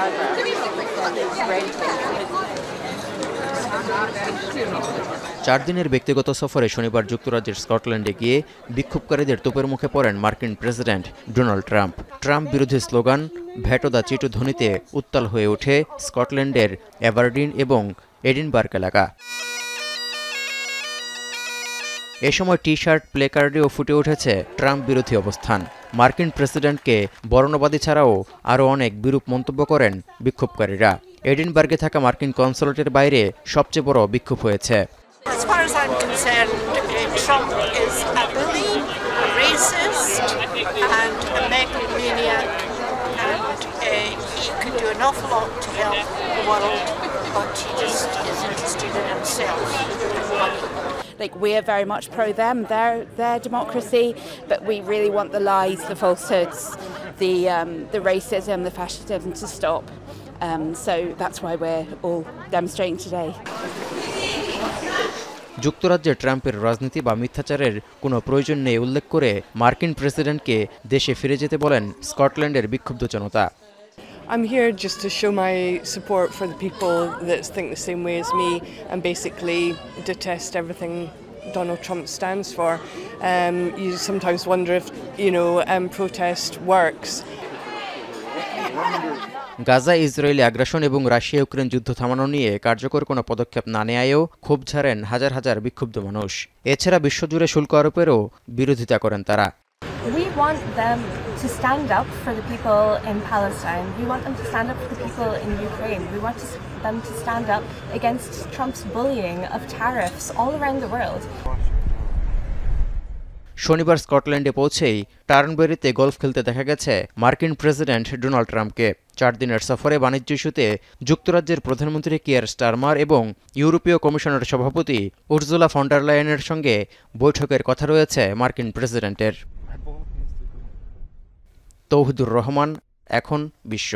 driver. It's great. 4 দিনের ব্যক্তিগত সফরে শনিবার যুক্তরাজ্যের স্কটল্যান্ডে গিয়ে বিক্ষোভকারীদের তোপের মুখে পড়েন মার্কিন প্রেসিডেন্ট ডোনাল্ড ট্রাম্প। ট্রাম্প বিরোধী স্লোগান ভেটো দ্য চিটো ধ্বনিতে উত্তাল হয়ে ওঠে স্কটল্যান্ডের অ্যাবারডিন এবং এডিনবার্গ এলাকা। এ সময় টি-শার্ট, প্লেকার্ডেও ফুটে উঠেছে ট্রাম্প বিরোধী অবস্থান। মার্কিন প্রেসিডেন্টকে বর্ণবাদী ছাড়াও আরও অনেক বিরূপ মন্তব্য করেন বিক্ষোভকারীরা। এডিনবার্গে থাকা মার্কিন কনসুলেটের বাইরে সবচেয়ে বড় বিক্ষোভ হয়েছে। As far as I'm concerned, Trump is a bully, a racist, and a megalomaniac, and he could do an awful lot to help the world, but he just is interested in himself and money. Like, we are very much pro them, their democracy, but we really want the lies, the falsehoods, the racism, the fascism to stop. So that's why we're all demonstrating today. যুক্তরাজ্যে ট্রাম্পের রাজনীতি বা মিথ্যাচারের কোনো প্রয়োজন নেই উল্লেখ করে মার্কিন প্রেসিডেন্টকে দেশে ফিরে যেতে বলেন স্কটল্যান্ডের বিক্ষুব্ধ জনতা। I'm here just to show my support for the people that think the same way as me and basically detest everything Donald Trump stands for. You sometimes wonder if, protest works. Gaza Israeli আগ্রাসন এবং Russia Ukraine যুদ্ধ থামানো নিয়ে কার্যকর কোনো পদক্ষেপ না নেয়ায়ও ক্ষোভ ঝাড়েন হাজার হাজার বিক্ষুব্ধ মানুষ। এছাড়া বিশ্বজুড়ে শুল্ক আরোপেরও বিরোধিতা করেন তারা। We want them to stand up for the people in Palestine. We want them to stand up for the people in Ukraine. We want them to stand up against Trump's bullying of tariffs all around the world. শনিবার স্কটল্যান্ডে পৌঁছেই টার্নবেরিতে golf খেলতে দেখা গেছে মার্কিন president Donald ট্রাম্পকে। 4 দিনের সফরে বাণিজ্য ইস্যুতে যুক্তরাজ্যের প্রধানমন্ত্রী কিয়ার স্টারমার এবং ইউরোপীয় কমিশনের সভাপতি উর্জুলা ফন ডার লায়েনের সঙ্গে বৈঠকের কথা রয়েছে মার্কিন প্রেসিডেন্টের। তৌহিদুর রহমান, এখন বিশ্ব।